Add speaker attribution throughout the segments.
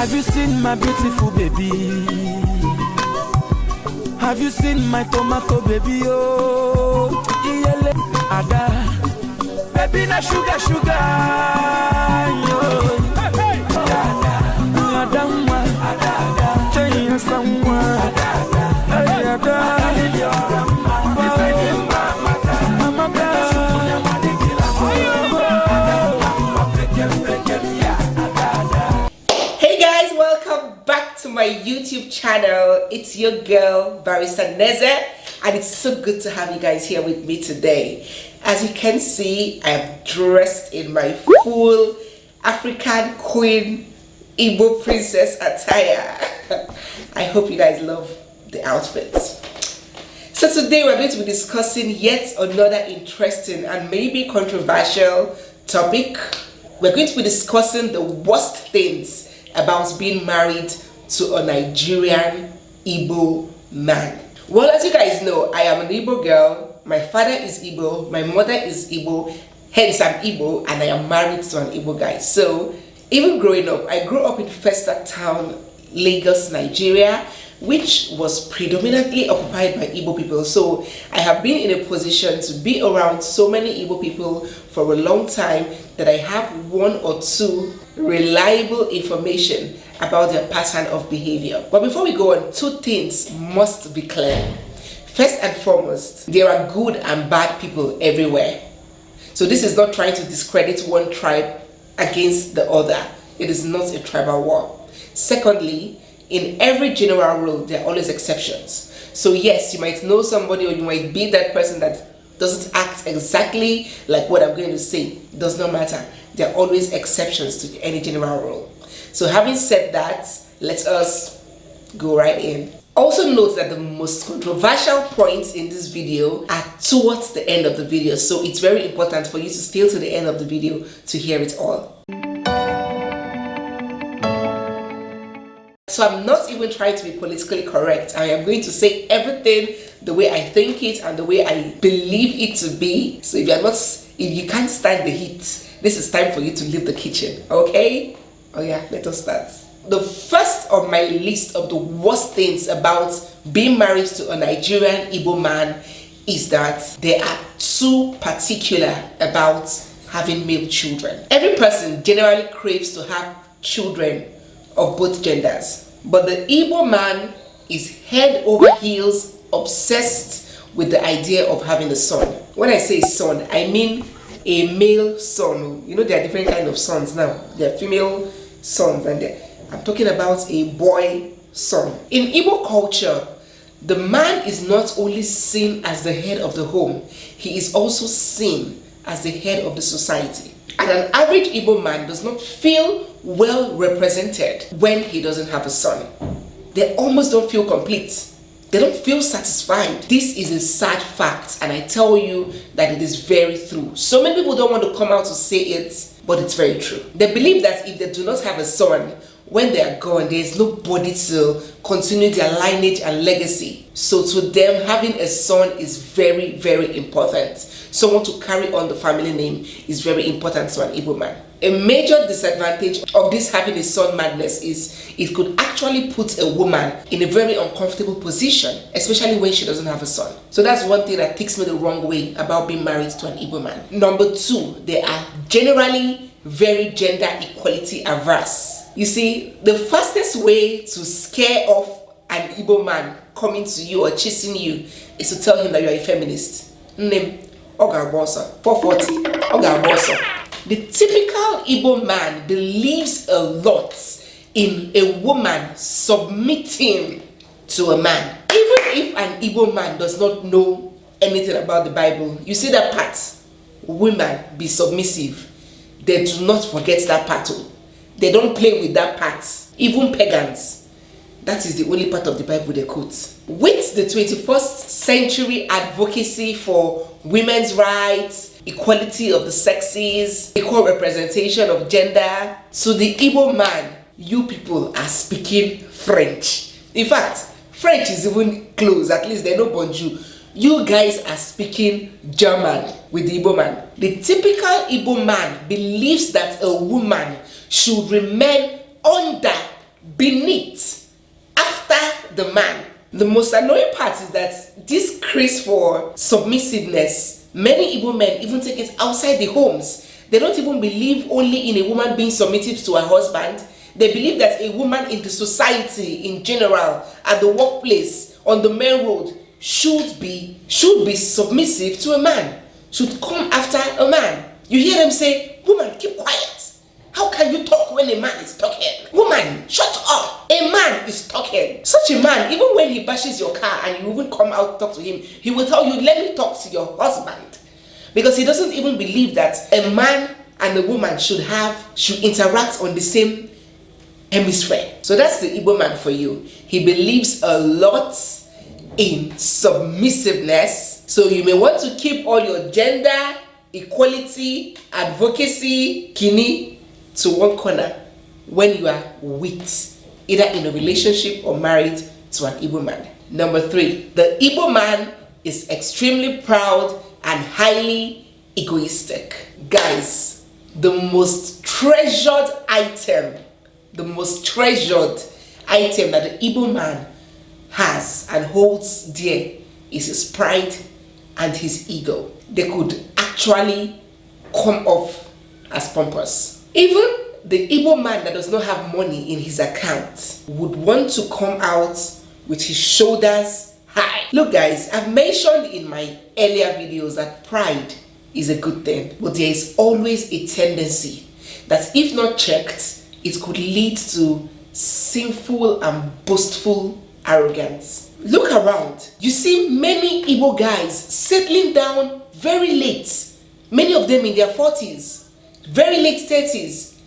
Speaker 1: Have you seen my beautiful baby? Have you seen my tomato baby? Oh, iyele ada, baby na sugar sugar. Yo, ada, ada mwa, ada, change someone, ada, ada.
Speaker 2: To my YouTube channel. It's your girl Barrister Neze, and it's so good to have you guys here with me today. As you can see, I am dressed in my full African Queen Igbo Princess attire. I hope you guys love the outfits. So today we're going to be discussing yet another interesting and maybe controversial topic. We're going to be discussing the worst things about being married to a Nigerian Igbo man. Well, as you guys know, I am an Igbo girl. My father is Igbo, my mother is Igbo, hence I'm Igbo, and I am married to an Igbo guy. So even growing up, I grew up in Festac Town, Lagos, Nigeria, which was predominantly occupied by Igbo people. So I have been in a position to be around so many Igbo people for a long time that I have one or two reliable information about their pattern of behavior. But before we go on, two things must be clear. First and foremost, there are good and bad people everywhere. So this is not trying to discredit one tribe against the other. It is not a tribal war. Secondly, in every general rule, there are always exceptions. So yes, you might know somebody, or you might be that person that doesn't act exactly like what I'm going to say. It does not matter. There are always exceptions to any general rule. So having said that, let us go right in. Also note that the most controversial points in this video are towards the end of the video. So it's very important for you to stay to the end of the video to hear it all. So I'm not even trying to be politically correct. I am going to say everything the way I think it and the way I believe it to be. So if you can't stand the heat, this is time for you to leave the kitchen, okay? Oh yeah, let us start. The first on my list of the worst things about being married to a Nigerian Igbo man is that they are too particular about having male children. Every person generally craves to have children of both genders, but the Igbo man is head over heels obsessed with the idea of having a son. When I say son, I mean a male son. You know, there are different kinds of sons now. There are female sons, and I'm talking about a boy son. In Igbo culture, the man is not only seen as the head of the home, he is also seen as the head of the society. And an average Igbo man does not feel well represented when he doesn't have a son. They almost don't feel complete. They don't feel satisfied. This is a sad fact, and I tell you that it is very true. So many people don't want to come out to say it, but it's very true. They believe that if they do not have a son, when they are gone, there is nobody to continue their lineage and legacy. So to them, having a son is very, very important. Someone to carry on the family name is very important to an Igbo man. A major disadvantage of this having a son madness is it could actually put a woman in a very uncomfortable position, especially when she doesn't have a son. So that's one thing that takes me the wrong way about being married to an Igbo man. Number two, they are generally very gender equality averse. You see, the fastest way to scare off an Igbo man coming to you or chasing you is to tell him that you are a feminist. Name Oga Bosa 440 Oga Bosa. The typical Igbo man believes a lot in a woman submitting to a man. Even if an Igbo man does not know anything about the Bible, you see that part, women be submissive. They do not forget that part. They don't play with that part. Even pagans, that is the only part of the Bible they quote. With the 21st century advocacy for women's rights, equality of the sexes, equal representation of gender, to the Igbo man, you people are speaking French. In fact, French is even close, at least they know bonjour. You guys are speaking German with the Igbo man. The typical Igbo man believes that a woman should remain under the man. The most annoying part is that this craze for submissiveness, many Igbo men even take it outside the homes. They don't even believe only in a woman being submissive to her husband. They believe that a woman in the society in general, at the workplace, on the main road, should be submissive to a man, should come after a man. You hear them say, woman, keep quiet. How can you talk when a man is talking? Woman, shut up. A man is talking. Such a man, even when he bashes your car and you even come out to talk to him, he will tell you, let me talk to your husband. Because he doesn't even believe that a man and a woman should interact on the same hemisphere. So that's the Igbo man for you. He believes a lot in submissiveness. So you may want to keep all your gender, equality, advocacy, kini to one corner when you are with, either in a relationship or married to an Igbo man. Number 3, the Igbo man is extremely proud and highly egoistic. Guys, the most treasured item that the Igbo man has and holds dear is his pride and his ego. They could actually come off as pompous. Even the Igbo man that does not have money in his account would want to come out with his shoulders high. Look guys, I've mentioned in my earlier videos that pride is a good thing, but there is always a tendency that if not checked, it could lead to sinful and boastful arrogance. Look around. You see many Igbo guys settling down very late. Many of them in their 40s, very late 30s,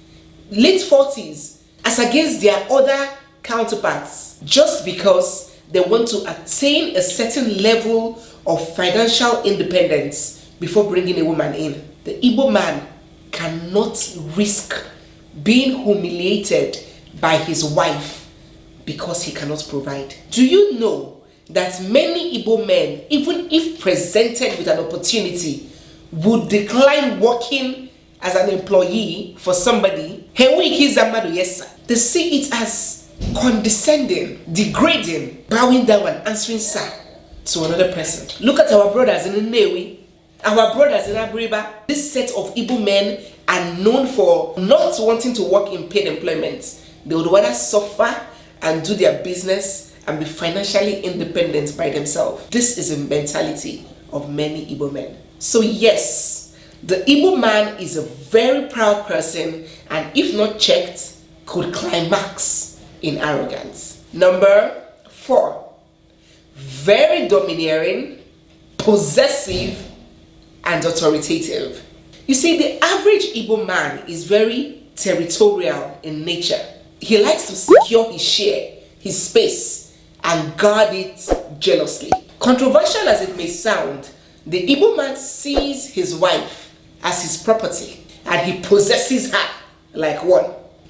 Speaker 2: late 40s, as against their other counterparts, just because they want to attain a certain level of financial independence before bringing a woman in. The Igbo man cannot risk being humiliated by his wife because he cannot provide. Do you know that many Igbo men, even if presented with an opportunity, would decline working as an employee for somebody? They see it as condescending, degrading, bowing down and answering sir to another person. Look at our brothers in Nnewi, our brothers in Abriba. This set of Igbo men are known for not wanting to work in paid employment. They would rather suffer and do their business and be financially independent by themselves. This is a mentality of many Igbo men. So yes, the Igbo man is a very proud person, and if not checked, could climax in arrogance. Number 4, very domineering, possessive, and authoritative. You see, the average Igbo man is very territorial in nature. He likes to secure his share, his space, and guard it jealously. Controversial as it may sound, the Igbo man sees his wife as his property and he possesses her like one.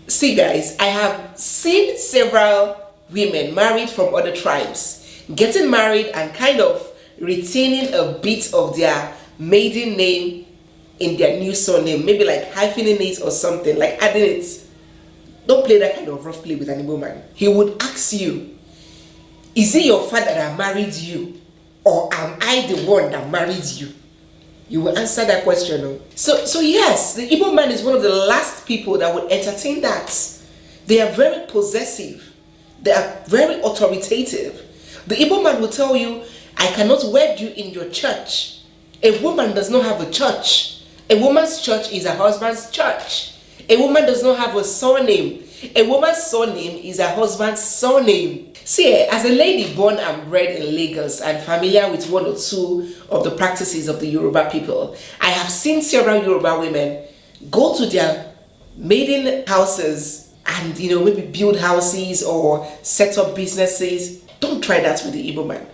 Speaker 2: See guys, I have seen several women married from other tribes getting married and kind of retaining a bit of their maiden name in their new surname, maybe like hyphenating it or something, like adding it. Don't play that kind of rough play with an Igbo man. He would ask you, is it your father that married you, or am I the one that married you? You will answer that question. No? So yes, the Igbo man is one of the last people that would entertain that. They are very possessive. They are very authoritative. The Igbo man will tell you, I cannot wed you in your church. A woman does not have a church. A woman's church is her husband's church. A woman does not have a surname. A woman's surname is her husband's surname. See, as a lady born and bred in Lagos and familiar with one or two of the practices of the Yoruba people, I have seen several Yoruba women go to their maiden houses and, maybe build houses or set up businesses. Don't try that with the Igbo man.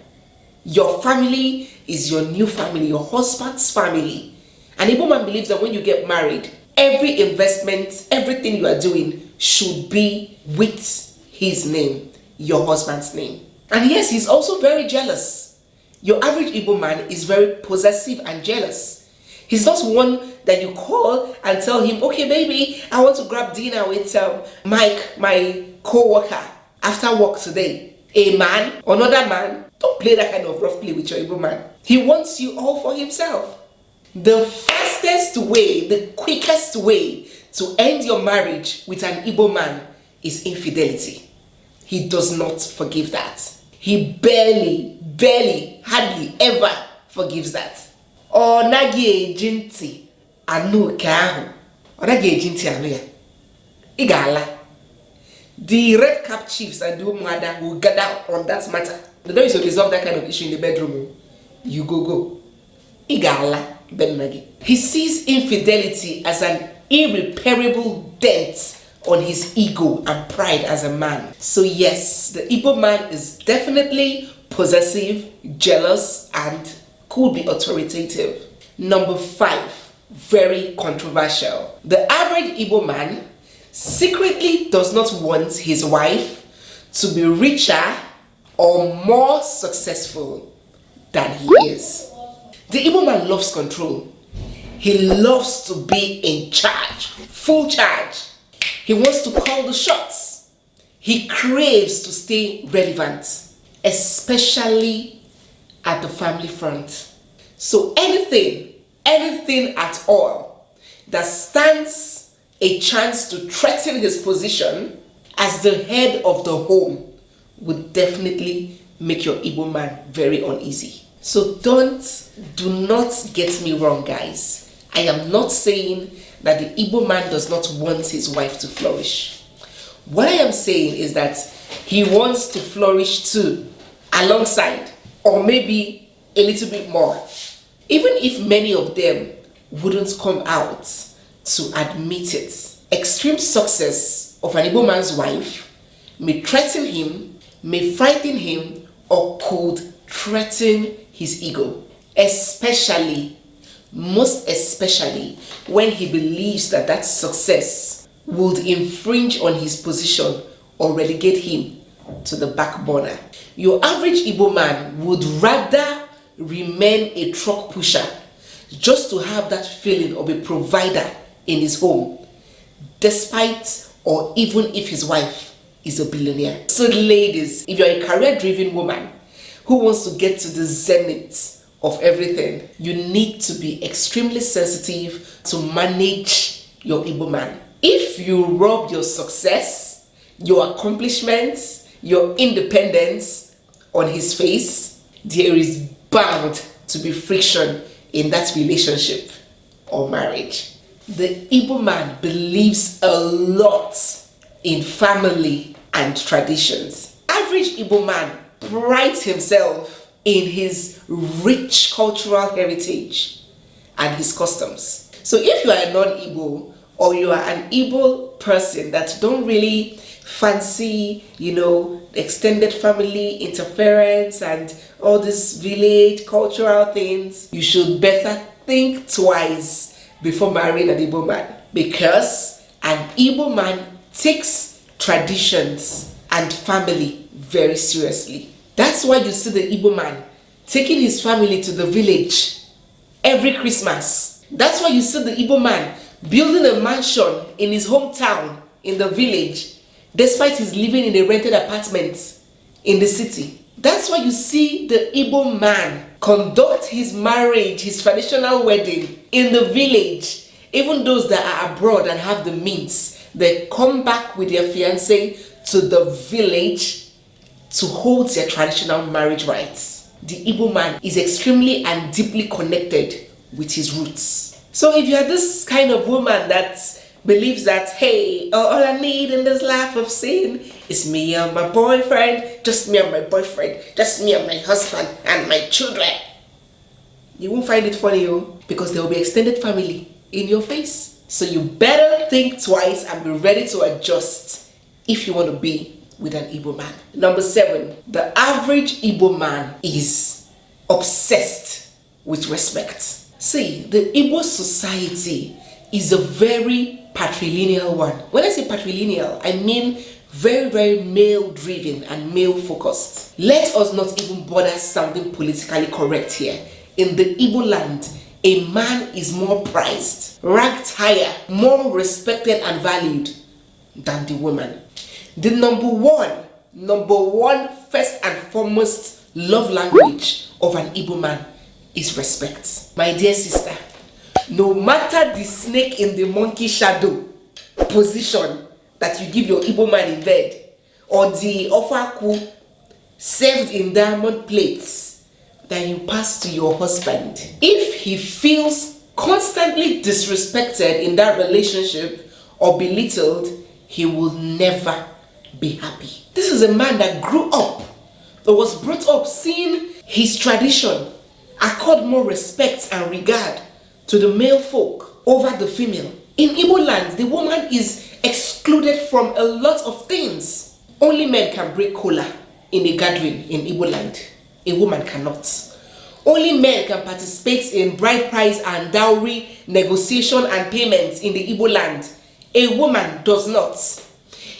Speaker 2: Your family is your new family, your husband's family. An Igbo man believes that when you get married, every investment, everything you are doing should be with his name, your husband's name. And yes, he's also very jealous. Your average Igbo man is very possessive and jealous. He's not one that you call and tell him, okay baby, I want to grab dinner with Mike, my co-worker, after work today. a man, another man. Don't play that kind of rough play with your Igbo man. He wants you all for himself. The fastest way, the quickest way to end your marriage with an Igbo man is infidelity. He does not forgive that. He barely, hardly ever forgives that. Onagi ejinti anu kahu. Onagi ejinti anu ya. Igala. The red cap chiefs and the Umwada will gather on that matter. The day you resolve that kind of issue in the bedroom, you go. Igala Benmagi. He sees infidelity as an irreparable dent on his ego and pride as a man. So yes, the Igbo man is definitely possessive, jealous, and could be authoritative. Number 5, very controversial. The average Igbo man secretly does not want his wife to be richer or more successful than he is. The Igbo man loves control. He loves to be in charge, full charge. He wants to call the shots. He craves to stay relevant, especially at the family front. So anything at all that stands a chance to threaten his position as the head of the home would definitely make your Igbo man very uneasy. So do not get me wrong, guys. I am not saying that the Igbo man does not want his wife to flourish. What I am saying is that he wants to flourish too, alongside, or maybe a little bit more. Even if many of them wouldn't come out to admit it. Extreme success of an Igbo man's wife may threaten him, may frighten him, or could threaten his ego. Most especially when he believes that that success would infringe on his position or relegate him to the back burner. Your average Igbo man would rather remain a truck pusher just to have that feeling of a provider in his home, despite or even if his wife is a billionaire. So ladies, if you're a career-driven woman who wants to get to the zenith of everything, you need to be extremely sensitive to manage your Igbo man. If you rub your success, your accomplishments, your independence on his face, there is bound to be friction in that relationship or marriage. The Igbo man believes a lot in family and traditions. Average Igbo man prides himself in his rich cultural heritage and his customs. So if you are a non-Igbo, or you are an Igbo person that don't really fancy, extended family interference and all these village cultural things, you should better think twice before marrying an Igbo man, because an Igbo man takes traditions and family very seriously. That's why you see the Igbo man taking his family to the village every Christmas. That's why you see the Igbo man building a mansion in his hometown in the village, despite his living in a rented apartment in the city. That's why you see the Igbo man conduct his marriage, his traditional wedding in the village. Even those that are abroad and have the means, they come back with their fiancé to the village to hold their traditional marriage rights. The Igbo man is extremely and deeply connected with his roots. So if you're this kind of woman that believes that, hey, all I need in this life of sin is me and my boyfriend, just me and my boyfriend, just me and my husband and my children, you won't find it funny, because there will be extended family in your face. So you better think twice and be ready to adjust if you want to be with an Igbo man. Number 7, the average Igbo man is obsessed with respect. See, the Igbo society is a very patrilineal one. When I say patrilineal, I mean very, very male-driven and male-focused. Let us not even bother sounding politically correct here. In the Igbo land, a man is more prized, ranked higher, more respected and valued than the woman. The number one number one, first and foremost love language of an Igbo man is respect. My dear sister, no matter the snake in the monkey shadow position that you give your Igbo man in bed, or the ofaku served in diamond plates that you pass to your husband, if he feels constantly disrespected in that relationship or belittled, he will never be happy. This is a man that grew up, that was brought up seeing his tradition accord more respect and regard to the male folk over the female. In Igbo land, the woman is excluded from a lot of things. Only men can break kola in a gathering in Igbo land. A woman cannot. Only men can participate in bride price and dowry negotiation and payments in the Igbo land. A woman does not.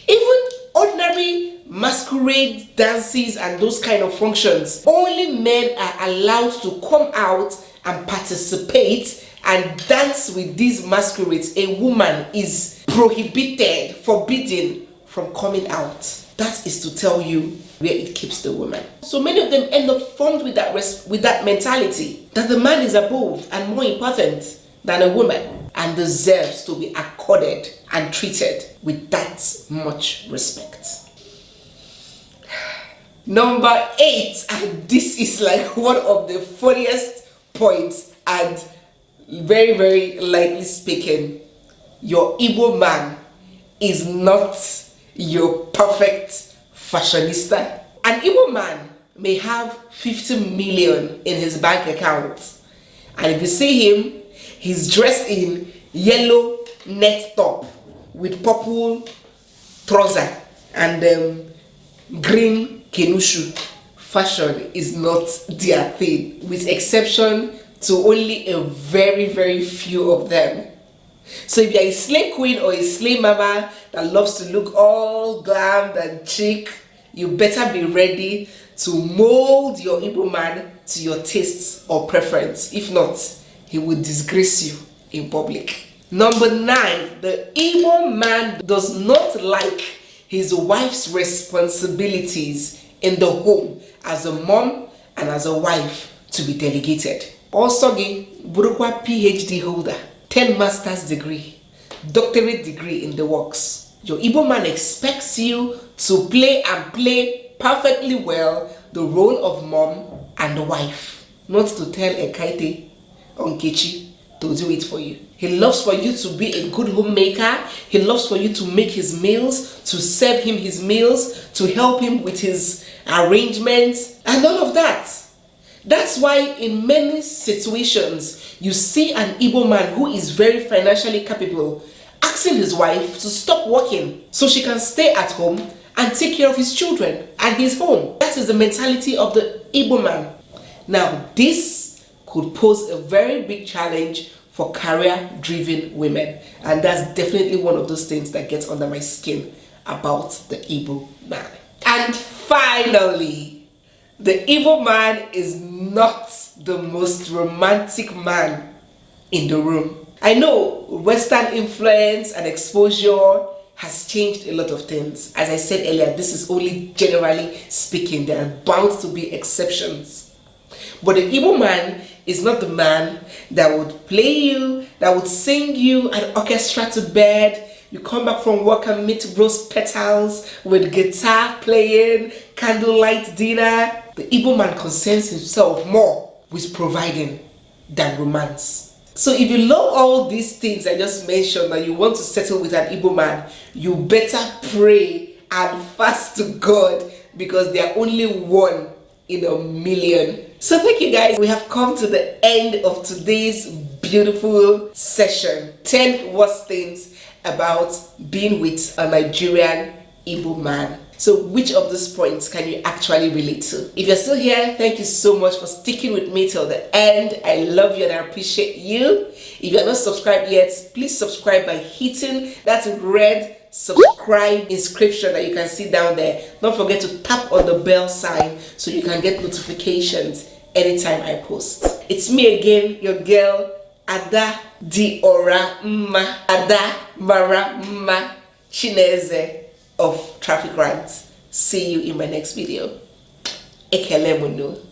Speaker 2: Even ordinary masquerade dances and those kind of functions, only men are allowed to come out and participate and dance with these masquerades. A woman is prohibited, forbidden from coming out. That is to tell you where it keeps the woman. So many of them end up formed with that mentality that the man is above and more important than a woman and deserves to be accorded and treated with that much respect. Number 8, and this is like one of the funniest points, and very, very lightly speaking, your Igbo man is not your perfect fashionista. An Igbo man may have 50 million in his bank account, and if you see him, he's dressed in yellow net top with purple trouser and green kenushu. Fashion is not their thing, with exception to only a very, very few of them. So if you're a slay queen or a slay mama that loves to look all glammed and chic, you better be ready to mold your Igbo man to your tastes or preference. If not, he will disgrace you in public. Number 9, the Igbo man does not like his wife's responsibilities in the home as a mom and as a wife to be delegated. Also, Burukwa PhD holder, 10 master's degree, doctorate degree in the works. Your Igbo man expects you to play and play perfectly well the role of mom and wife, not to tell Ekaite or Nkechi to do it for you. He loves for you to be a good homemaker. He loves for you to make his meals, to serve him his meals, to help him with his arrangements and all of that. That's why in many situations you see an Igbo man who is very financially capable asking his wife to stop working so she can stay at home and take care of his children and his home. That is the mentality of the Igbo man. Now, this could pose a very big challenge for career-driven women, and that's definitely one of those things that gets under my skin about the Igbo man. And finally, the Igbo man is not the most romantic man in the room. I know Western influence and exposure has changed a lot of things. As I said earlier, this is only generally speaking. There are bound to be exceptions. But the Igbo man is not the man that would play you, that would sing you an orchestra to bed. You come back from work and meet rose petals with guitar playing, candlelight dinner. The Igbo man concerns himself more with providing than romance. So if you love all these things I just mentioned and you want to settle with an Igbo man, you better pray and fast to God, because they are only one in a million. So thank you guys. We have come to the end of today's beautiful session. 10 worst things about being with a Nigerian Igbo man. So which of these points can you actually relate to? If you're still here, thank you so much for sticking with me till the end. I love you and I appreciate you. If you're not subscribed yet, please subscribe by hitting that red subscribe inscription that you can see down there. Don't forget to tap on the bell sign so you can get notifications anytime I post. It's me again, your girl, Ada Diora Mma, Ada Mara Mma Chineze of Traffic Rants. See you in my next video. Ekele munu.